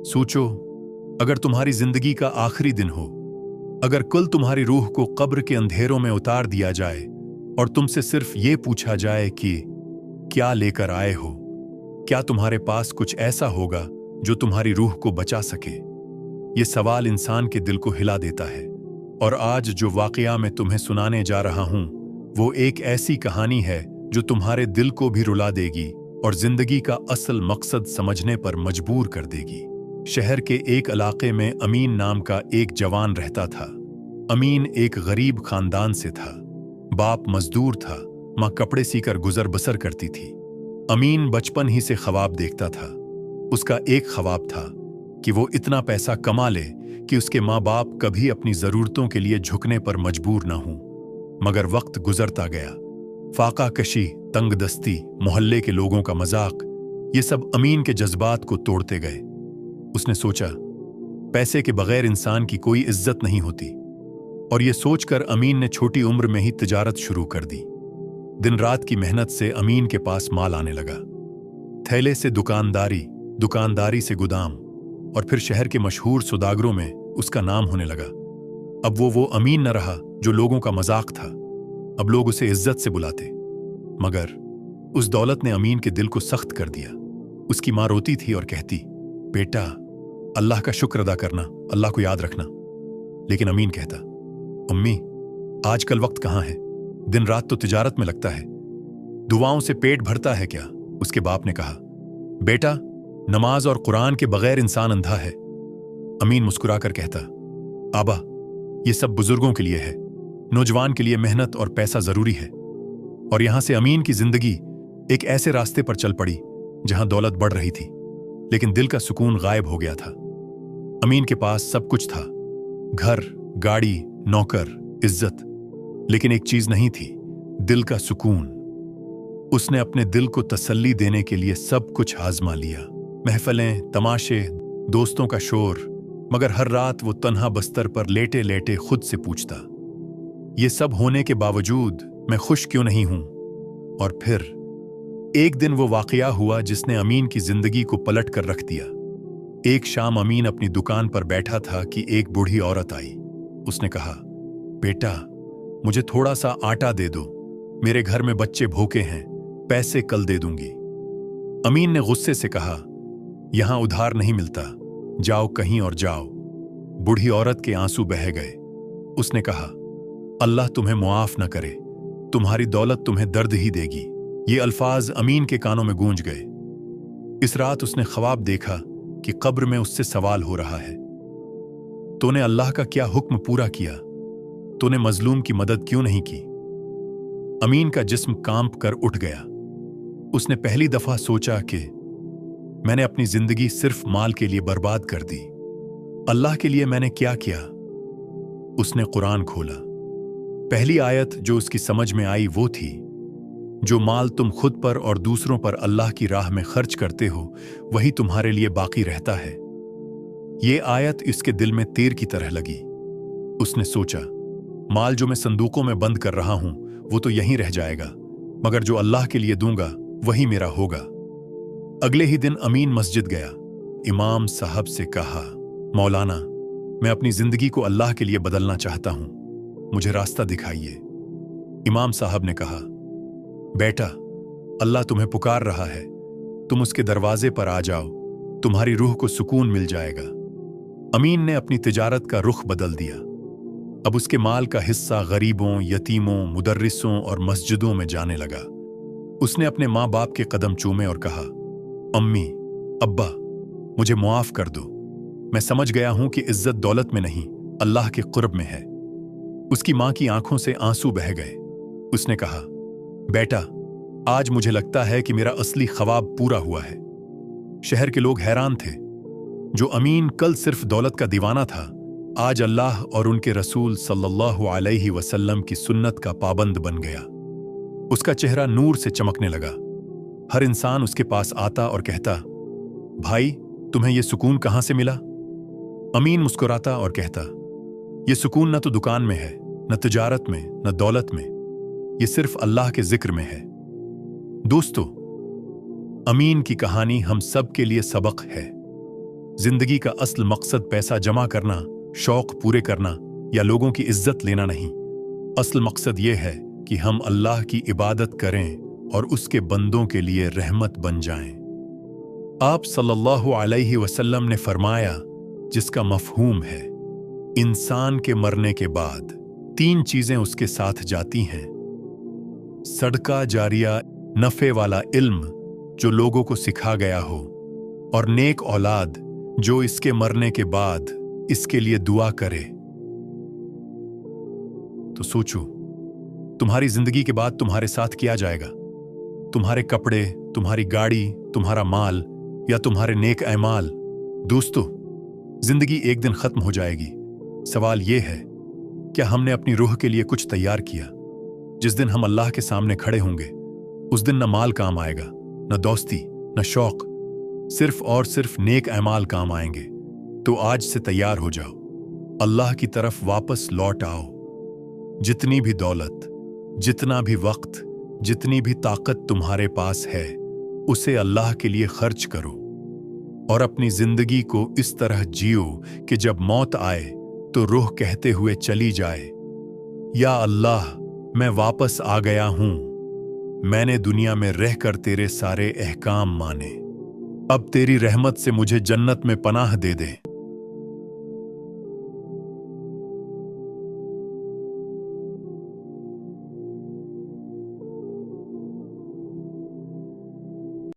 सोचो, अगर तुम्हारी जिंदगी का आखिरी दिन हो, अगर कल तुम्हारी रूह को कब्र के अंधेरों में उतार दिया जाए और तुमसे सिर्फ ये पूछा जाए कि क्या लेकर आए हो, क्या तुम्हारे पास कुछ ऐसा होगा जो तुम्हारी रूह को बचा सके? ये सवाल इंसान के दिल को हिला देता है। और आज जो वाकया मैं तुम्हें सुनाने जा रहा हूं, वो एक ऐसी कहानी है जो तुम्हारे दिल को भी रुला देगी और जिंदगी का असल मकसद समझने पर मजबूर कर देगी। शहर के एक इलाके में अमीन नाम का एक जवान रहता था। अमीन एक गरीब खानदान से था। बाप मजदूर था, माँ कपड़े सीकर गुजर बसर करती थी। अमीन बचपन ही से ख्वाब देखता था। उसका एक ख्वाब था कि वो इतना पैसा कमा ले कि उसके माँ बाप कभी अपनी जरूरतों के लिए झुकने पर मजबूर न हों। मगर वक्त गुजरता गया। फाका कशी, तंगदस्ती, मोहल्ले के लोगों का मजाक, ये सब अमीन के जज्बात को तोड़ते गए। उसने सोचा, पैसे के बगैर इंसान की कोई इज्जत नहीं होती। और ये सोचकर अमीन ने छोटी उम्र में ही तिजारत शुरू कर दी। दिन रात की मेहनत से अमीन के पास माल आने लगा। थैले से दुकानदारी, दुकानदारी से गुदाम, और फिर शहर के मशहूर सौदागरों में उसका नाम होने लगा। अब वो अमीन न रहा जो लोगों का मजाक था। अब लोग उसे इज्जत से बुलाते। मगर उस दौलत ने अमीन के दिल को सख्त कर दिया। उसकी माँ रोती थी और कहती, बेटा, अल्लाह का शुक्र अदा करना, अल्लाह को याद रखना। लेकिन अमीन कहता, अम्मी, आजकल वक्त कहाँ है, दिन रात तो तिजारत में लगता है, दुआओं से पेट भरता है क्या? उसके बाप ने कहा, बेटा, नमाज और कुरान के बगैर इंसान अंधा है। अमीन मुस्कुराकर कहता, आबा, ये सब बुजुर्गों के लिए है, नौजवान के लिए मेहनत और पैसा जरूरी है। और यहां से अमीन की जिंदगी एक ऐसे रास्ते पर चल पड़ी जहां दौलत बढ़ रही थी, लेकिन दिल का सुकून गायब हो गया था। अमीन के पास सब कुछ था, घर, गाड़ी, नौकर, इज्जत, लेकिन एक चीज नहीं थी, दिल का सुकून। उसने अपने दिल को तसल्ली देने के लिए सब कुछ आजमा लिया, महफिलें, तमाशे, दोस्तों का शोर, मगर हर रात वो तन्हा बस्तर पर लेटे लेटे खुद से पूछता, ये सब होने के बावजूद मैं खुश क्यों नहीं हूं? और फिर एक दिन वो वाकया हुआ जिसने अमीन की जिंदगी को पलट कर रख दिया। एक शाम अमीन अपनी दुकान पर बैठा था कि एक बूढ़ी औरत आई। उसने कहा, बेटा, मुझे थोड़ा सा आटा दे दो, मेरे घर में बच्चे भूखे हैं, पैसे कल दे दूंगी। अमीन ने गुस्से से कहा, यहां उधार नहीं मिलता, जाओ कहीं और जाओ। बूढ़ी औरत के आंसू बह गए। उसने कहा, अल्लाह तुम्हें मुआफ न करे, तुम्हारी दौलत तुम्हें दर्द ही देगी। ये अल्फाज अमीन के कानों में गूंज गए। इस रात उसने ख्वाब देखा कि कब्र में उससे सवाल हो रहा है, तूने अल्लाह का क्या हुक्म पूरा किया? तूने मजलूम की मदद क्यों नहीं की? अमीन का जिस्म कांप कर उठ गया। उसने पहली दफा सोचा कि मैंने अपनी जिंदगी सिर्फ माल के लिए बर्बाद कर दी, अल्लाह के लिए मैंने क्या किया? उसने कुरान खोला। पहली आयत जो उसकी समझ में आई वो थी, जो माल तुम खुद पर और दूसरों पर अल्लाह की राह में खर्च करते हो, वही तुम्हारे लिए बाकी रहता है। ये आयत इसके दिल में तीर की तरह लगी। उसने सोचा, माल जो मैं संदूकों में बंद कर रहा हूं वो तो यहीं रह जाएगा, मगर जो अल्लाह के लिए दूंगा वही मेरा होगा। अगले ही दिन अमीन मस्जिद गया। इमाम साहब से कहा, मौलाना, मैं अपनी जिंदगी को अल्लाह के लिए बदलना चाहता हूं, मुझे रास्ता दिखाइए। इमाम साहब ने कहा, बेटा, अल्लाह तुम्हें पुकार रहा है, तुम उसके दरवाजे पर आ जाओ, तुम्हारी रूह को सुकून मिल जाएगा। अमीन ने अपनी तिजारत का रुख बदल दिया। अब उसके माल का हिस्सा गरीबों, यतीमों, मुदर्रिसों और मस्जिदों में जाने लगा। उसने अपने माँ बाप के कदम चूमे और कहा, अम्मी, अब्बा, मुझे मुआफ कर दो, मैं समझ गया हूं कि इज्जत दौलत में नहीं, अल्लाह के कुर्ब में है। उसकी मां की आंखों से आंसू बह गए। उसने कहा, बेटा, आज मुझे लगता है कि मेरा असली ख्वाब पूरा हुआ है। शहर के लोग हैरान थे। जो अमीन कल सिर्फ दौलत का दीवाना था, आज अल्लाह और उनके रसूल सल्लल्लाहु अलैहि वसल्लम की सुन्नत का पाबंद बन गया। उसका चेहरा नूर से चमकने लगा। हर इंसान उसके पास आता और कहता, भाई, तुम्हें यह सुकून कहां से मिला? अमीन मुस्कुराता और कहता, यह सुकून न तो दुकान में है, न तिजारत में, न दौलत में, यह सिर्फ अल्लाह के जिक्र में है। दोस्तों, अमीन की कहानी हम सब के लिए सबक है। जिंदगी का असल मकसद पैसा जमा करना, शौक पूरे करना या लोगों की इज्जत लेना नहीं। असल मकसद ये है कि हम अल्लाह की इबादत करें और उसके बंदों के लिए रहमत बन जाएं। आप सल्लल्लाहु अलैहि वसल्लम ने फरमाया, जिसका मफहूम है इंसान के मरने के बाद 3 चीजें उसके साथ जाती हैं: सदका जारिया, नफे वाला इल्म जो लोगों को सिखा गया हो, और नेक औलाद जो इसके मरने के बाद इसके लिए दुआ करे। तो सोचो, तुम्हारी जिंदगी के बाद तुम्हारे साथ क्या जाएगा? तुम्हारे कपड़े, तुम्हारी गाड़ी, तुम्हारा माल या तुम्हारे नेक ऐमाल? दोस्तों, जिंदगी एक दिन खत्म हो जाएगी। सवाल यह है, क्या हमने अपनी रूह के लिए कुछ तैयार किया? जिस दिन हम अल्लाह के सामने खड़े होंगे, उस दिन न माल काम आएगा, न दोस्ती, न शौक, सिर्फ और सिर्फ नेक ऐमाल काम आएंगे। तो आज से तैयार हो जाओ, अल्लाह की तरफ वापस लौट आओ। जितनी भी दौलत, जितना भी वक्त, जितनी भी ताकत तुम्हारे पास है, उसे अल्लाह के लिए खर्च करो और अपनी जिंदगी को इस तरह जियो कि जब मौत आए तो रूह कहते हुए चली जाए, या अल्लाह, मैं वापस आ गया हूं, मैंने दुनिया में रहकर तेरे सारे अहकाम माने, अब तेरी रहमत से मुझे जन्नत में पनाह दे दे।